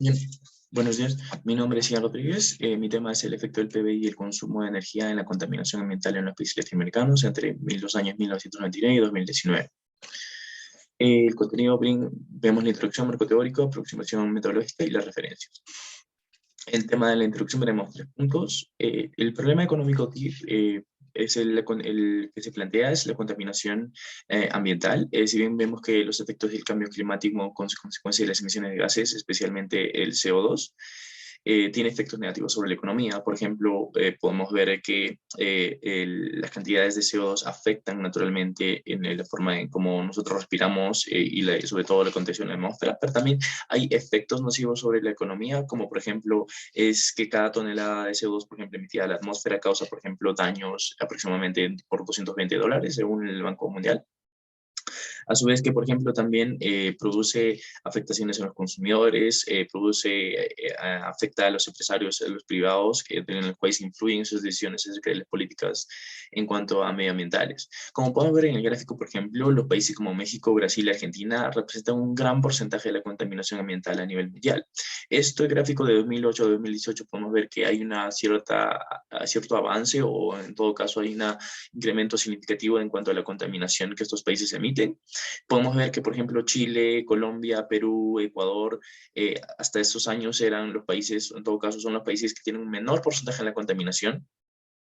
Bien, buenos días. Mi nombre es Ian Rodríguez. Mi tema es el efecto del PBI y el consumo de energía en la contaminación ambiental en los países latinoamericanos entre los años 1999 y 2019. El contenido vemos la introducción, marco teórico, aproximación metodológica y las referencias. El tema de la introducción veremos 3 puntos. El problema económico aquí es el que se plantea es la contaminación ambiental. Si bien vemos que los efectos del cambio climático con consecuencia de las emisiones de gases, especialmente el CO2, tiene efectos negativos sobre la economía. Por ejemplo, podemos ver que las cantidades de CO2 afectan naturalmente en la forma en cómo nosotros respiramos y sobre todo la contaminación en la atmósfera, pero también hay efectos nocivos sobre la economía, como por ejemplo es que cada tonelada de CO2, por ejemplo, emitida a la atmósfera causa, por ejemplo, daños aproximadamente por $220, según el Banco Mundial. A su vez que, por ejemplo, también produce afectaciones en los consumidores, afecta a los empresarios, a los privados, en los cuales influyen sus decisiones acerca de las políticas en cuanto a medioambientales. Como podemos ver en el gráfico, por ejemplo, los países como México, Brasil y Argentina representan un gran porcentaje de la contaminación ambiental a nivel mundial. Este gráfico de 2008 a 2018 podemos ver que hay una cierto avance o en todo caso hay un incremento significativo en cuanto a la contaminación que estos países emiten. Podemos ver que, por ejemplo, Chile, Colombia, Perú, Ecuador, hasta estos años eran los países, en todo caso, son los países que tienen un menor porcentaje en la contaminación.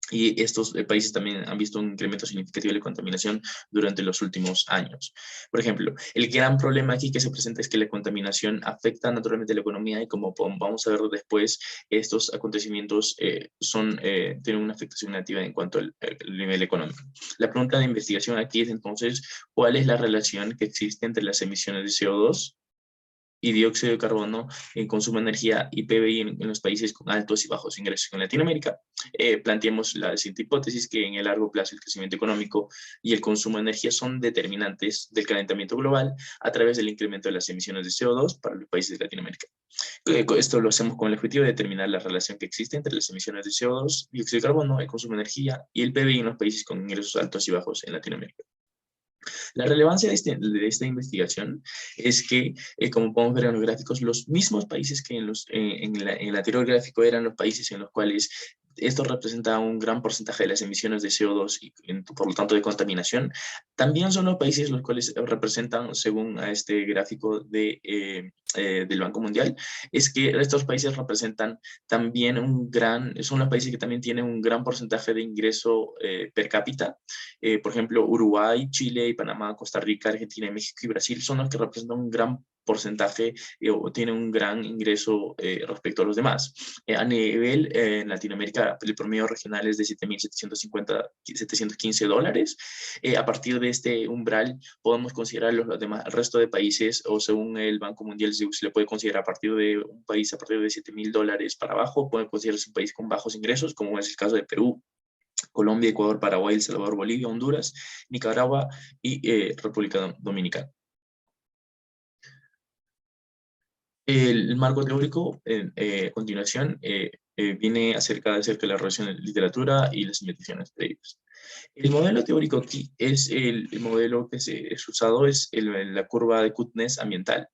Y estos países también han visto un incremento significativo de la contaminación durante los últimos años. Por ejemplo, el gran problema aquí que se presenta es que la contaminación afecta la economía y como vamos a ver después, estos acontecimientos tienen una afectación negativa en cuanto al nivel económico. La pregunta de investigación aquí es entonces, ¿cuál es la relación que existe entre las emisiones de CO2 y dióxido de carbono en consumo de energía y PBI en los países con altos y bajos ingresos en Latinoamérica? Planteamos la siguiente hipótesis que en el largo plazo el crecimiento económico y el consumo de energía son determinantes del calentamiento global a través del incremento de las emisiones de CO2 para los países de Latinoamérica. Esto lo hacemos con el objetivo de determinar la relación que existe entre las emisiones de CO2, dióxido de carbono, el consumo de energía y el PBI en los países con ingresos altos y bajos en Latinoamérica. La relevancia de esta investigación es que, como podemos ver en los gráficos, los mismos países que en el anterior gráfico eran los países en los cuales esto representa un gran porcentaje de las emisiones de CO2 y por lo tanto de contaminación, también son los países los cuales representan, según a este gráfico del Banco Mundial, es que estos países representan también son los países que también tienen un gran porcentaje de ingreso per cápita. Por ejemplo, Uruguay, Chile y Panamá, Costa Rica, Argentina, México y Brasil son los que representan un gran porcentaje o tienen un gran ingreso respecto a los demás. A nivel en Latinoamérica, el promedio regional es de $7.715. A partir de este umbral, podemos considerar los demás, el resto de países, o según el Banco Mundial, se le puede considerar a partir de un país a partir de $7.000 para abajo, puede considerarse un país con bajos ingresos, como es el caso de Perú, Colombia, Ecuador, Paraguay, El Salvador, Bolivia, Honduras, Nicaragua y República Dominicana. El marco teórico, a continuación, viene acerca de la relación de literatura y las investigaciones previas. El modelo teórico aquí es el modelo que es usado, es la curva de Kuznets ambiental.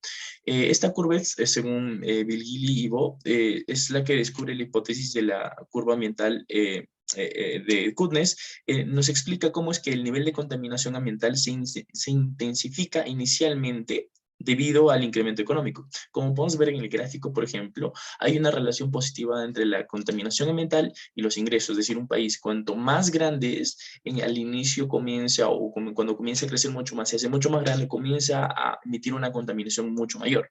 Esta curva, según Bill Gilly y Bo, es la que descubre la hipótesis de la curva ambiental de Kuznets. Nos explica cómo es que el nivel de contaminación ambiental se intensifica inicialmente debido al incremento económico. Como podemos ver en el gráfico, por ejemplo, hay una relación positiva entre la contaminación ambiental y los ingresos, es decir, un país cuanto más grande es, al inicio comienza, o cuando comienza a crecer mucho más, se hace mucho más grande, comienza a emitir una contaminación mucho mayor.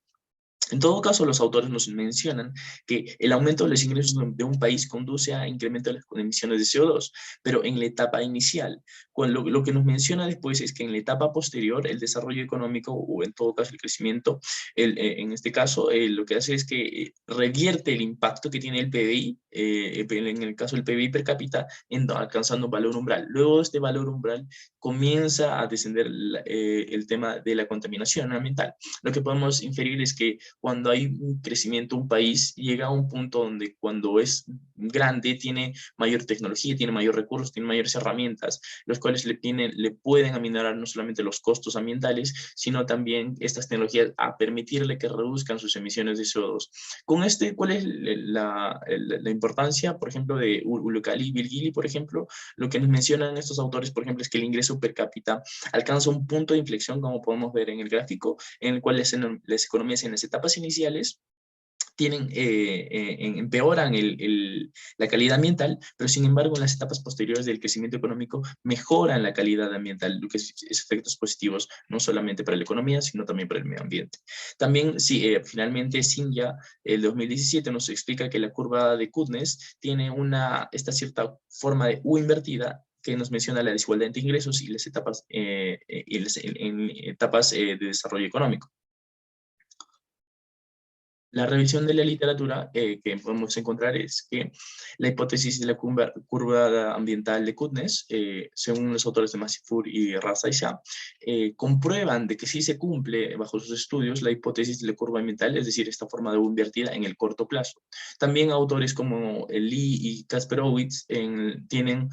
En todo caso, los autores nos mencionan que el aumento de los ingresos de un país conduce a incremento de las emisiones de CO2, pero en la etapa inicial. Lo que nos menciona después es que en la etapa posterior, el desarrollo económico, o en todo caso el crecimiento, en este caso, lo que hace es que revierte el impacto que tiene el PBI, en el caso del PBI per cápita, alcanzando un valor umbral. Luego de este valor umbral comienza a descender el tema de la contaminación ambiental. Lo que podemos inferir es que cuando hay un crecimiento, un país llega a un punto donde cuando es grande tiene mayor tecnología, tiene mayor recursos, tiene mayores herramientas, los cuales le pueden aminorar no solamente los costos ambientales, sino también estas tecnologías a permitirle que reduzcan sus emisiones de CO2. Con ¿cuál es la importancia, por ejemplo, de Ulukali y Virgili, por ejemplo? Lo que nos mencionan estos autores, por ejemplo, es que el ingreso per cápita alcanza un punto de inflexión, como podemos ver en el gráfico, en el cual las economías en las etapas iniciales empeoran la calidad ambiental, pero sin embargo en las etapas posteriores del crecimiento económico mejoran la calidad ambiental, lo que es efectos positivos no solamente para la economía, sino también para el medio ambiente. También, sí, finalmente, Sinja, el 2017, nos explica que la curva de Kutnes tiene esta cierta forma de U invertida, que nos menciona la desigualdad entre ingresos y las etapas, en etapas de desarrollo económico. La revisión de la literatura que podemos encontrar es que la hipótesis de la curva ambiental de Kutnes, según los autores de Massifur y Razaisha, comprueban de que sí se cumple bajo sus estudios la hipótesis de la curva ambiental, es decir, esta forma de U invertida en el corto plazo. También autores como Lee y Kasperowitz tienen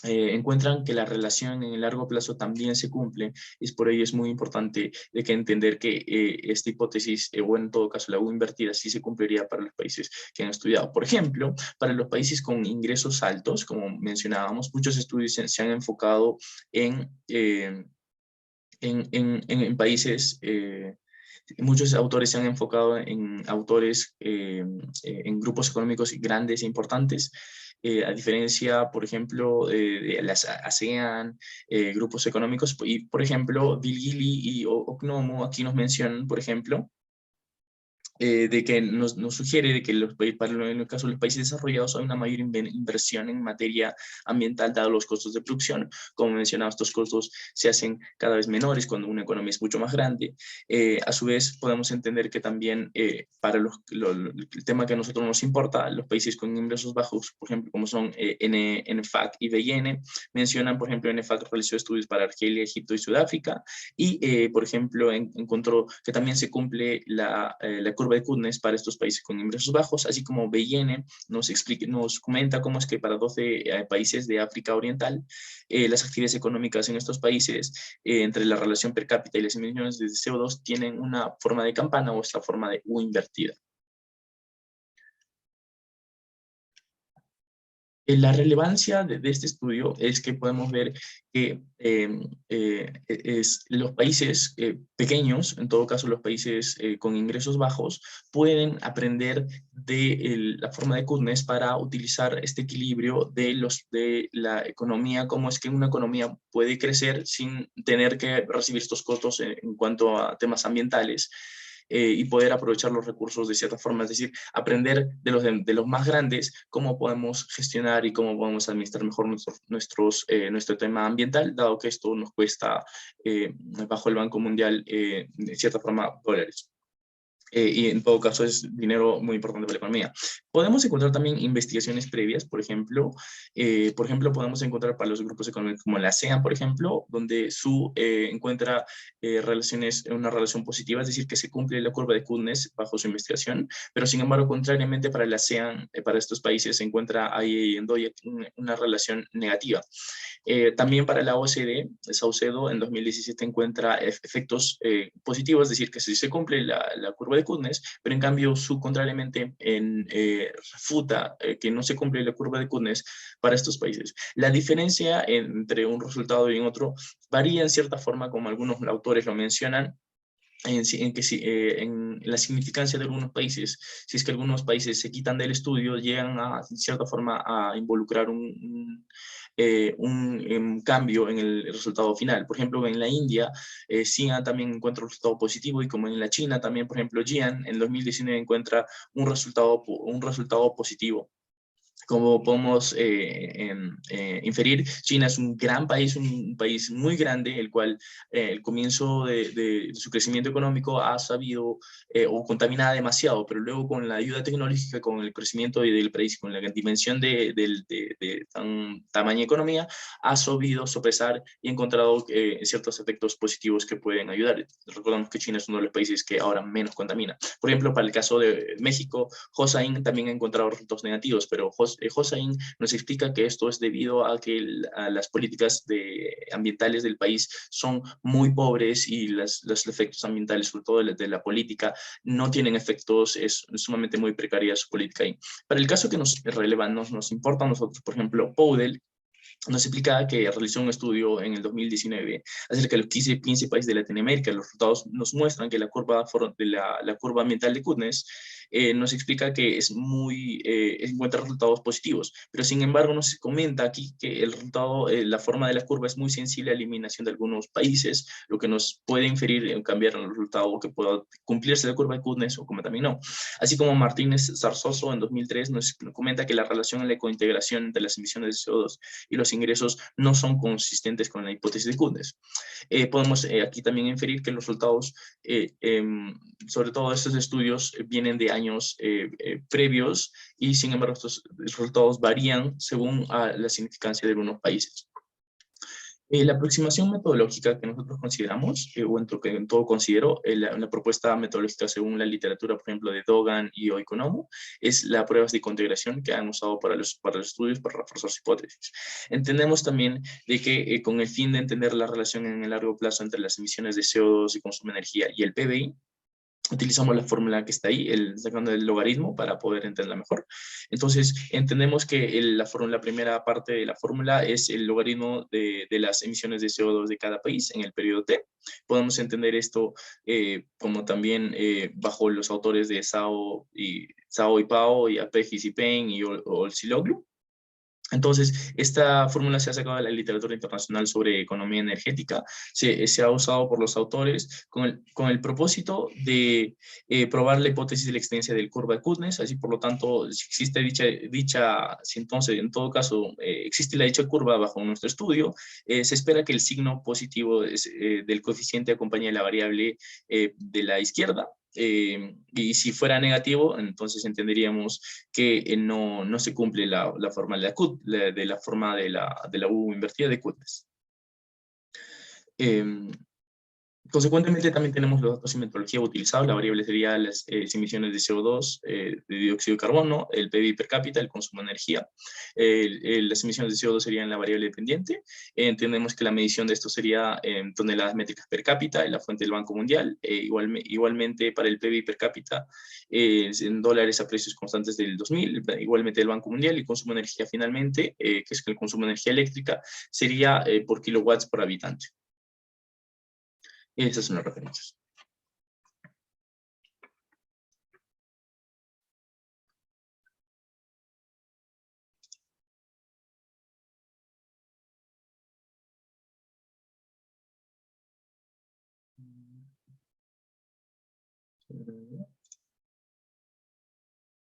encuentran que la relación en el largo plazo también se cumple, y por ello es muy importante de que entender que esta hipótesis, o en todo caso la U invertida, sí se cumpliría para los países que han estudiado. Por ejemplo, para los países con ingresos altos, como mencionábamos, muchos estudios se han enfocado en países... muchos autores se han enfocado en autores, en grupos económicos grandes e importantes, a diferencia, por ejemplo, de las ASEAN, grupos económicos, y por ejemplo, Bill Gili y Oknomo aquí nos mencionan, por ejemplo, de que nos sugiere de que en el caso de los países desarrollados hay una mayor inversión en materia ambiental dado los costos de producción. Como mencionaba, estos costos se hacen cada vez menores cuando una economía es mucho más grande. A su vez, podemos entender que también para el tema que a nosotros nos importa, los países con ingresos bajos, por ejemplo, como son NFAC y BIN, mencionan, por ejemplo, NFAC realizó estudios para Argelia, Egipto y Sudáfrica, y, por ejemplo, encontró que también se cumple la curva de Kutnes para estos países con ingresos bajos, así como BIN nos comenta cómo es que para 12 países de África Oriental, las actividades económicas en estos países, entre la relación per cápita y las emisiones de CO2, tienen una forma de campana o esta forma de U invertida. La relevancia de este estudio es que podemos ver que los países pequeños, en todo caso los países con ingresos bajos, pueden aprender de la forma de Kutnes para utilizar este equilibrio de la economía, cómo es que una economía puede crecer sin tener que recibir estos costos en cuanto a temas ambientales. Y poder aprovechar los recursos de cierta forma, es decir, aprender de los más grandes cómo podemos gestionar y cómo podemos administrar mejor nuestro tema ambiental, dado que esto nos cuesta bajo el Banco Mundial de cierta forma dólares. Y en todo caso es dinero muy importante para la economía. Podemos encontrar también investigaciones previas, por ejemplo, podemos encontrar para los grupos económicos como la ASEAN, por ejemplo, donde encuentra una relación positiva, es decir, que se cumple la curva de Kutnes bajo su investigación, pero sin embargo, contrariamente para la ASEAN, para estos países se encuentra ahí en DOIA una relación negativa. También para la OCDE, Saucedo en 2017 encuentra efectos positivos, es decir, que sí se cumple la curva de Kutnes, pero en cambio contrariamente refuta que no se cumple la curva de Kutnes para estos países. La diferencia entre un resultado y otro varía en cierta forma, como algunos autores lo mencionan, en la significancia de algunos países. Si es que algunos países se quitan del estudio, llegan a cierta forma a involucrar un cambio en el resultado final. Por ejemplo, en la India, Xi'an también encuentra un resultado positivo, y como en la China también, por ejemplo, Jian en 2019 encuentra un resultado positivo. Como podemos inferir, China es un gran país, un país muy grande, el cual el comienzo de su crecimiento económico ha sabido o contamina demasiado, pero luego con la ayuda tecnológica, con el crecimiento del país, con la dimensión de tan tamaña economía, ha sabido sopesar y encontrado ciertos efectos positivos que pueden ayudar. Recordamos que China es uno de los países que ahora menos contamina. Por ejemplo, para el caso de México, Hossain también ha encontrado resultados negativos, pero Hossain nos explica que esto es debido a que a las políticas ambientales del país son muy pobres y los efectos ambientales, sobre todo de la política, no tienen efectos, es sumamente muy precaria su política ahí. Para el caso que nos releva, nos importa a nosotros, por ejemplo, Poudel nos explicaba que realizó un estudio en el 2019 acerca de los 15 países de Latinoamérica. Los resultados nos muestran que la curva, la curva ambiental de Kutnes nos explica que encuentra resultados positivos, pero sin embargo nos comenta aquí que el resultado, la forma de la curva es muy sensible a la eliminación de algunos países, lo que nos puede inferir en cambiar el resultado que pueda cumplirse la curva de Kutnes o como también no. Así como Martínez Zarzoso en 2003 nos comenta que la relación en la cointegración entre las emisiones de CO2 y los ingresos no son consistentes con la hipótesis de Kutnes. Podemos aquí también inferir que los resultados, sobre todo estos estudios, vienen de años previos y sin embargo estos resultados varían según la significancia de algunos países. La aproximación metodológica que nosotros consideramos, o en todo considero, una propuesta metodológica según la literatura, por ejemplo, de Dogan y Oikonomo, es la pruebas de integración que han usado para los estudios para reforzar su hipótesis. Entendemos también de que con el fin de entender la relación en el largo plazo entre las emisiones de CO2 y consumo de energía y el PBI, utilizamos la fórmula que está ahí, sacando el logaritmo para poder entenderla mejor. Entonces, entendemos que la primera parte de la fórmula es el logaritmo de las emisiones de CO2 de cada país en el periodo T. Podemos entender esto como también bajo los autores de Zhao y Pao, y Apegis y Payne y Olsiloglu. Entonces, esta fórmula se ha sacado de la literatura internacional sobre economía energética, se ha usado por los autores con el propósito de probar la hipótesis de la existencia del curva de Kutnes, así por lo tanto, si existe si entonces en todo caso existe la dicha curva bajo nuestro estudio, se espera que el signo positivo del coeficiente acompañe la variable de la izquierda, y si fuera negativo, entonces entenderíamos que no se cumple la forma de la forma de la U invertida de Kutnes. Consecuentemente, también tenemos los datos y metodología utilizados. La variable sería las emisiones de CO2, de dióxido de carbono, el PIB per cápita, el consumo de energía. Las emisiones de CO2 serían la variable dependiente. Entendemos que la medición de esto sería en toneladas métricas per cápita, en la fuente del Banco Mundial. Igualmente, para el PIB per cápita, en dólares a precios constantes del 2000, igualmente el Banco Mundial. Y consumo de energía, finalmente, que es el consumo de energía eléctrica, sería por kilowatts por habitante. Y esas son las referencias.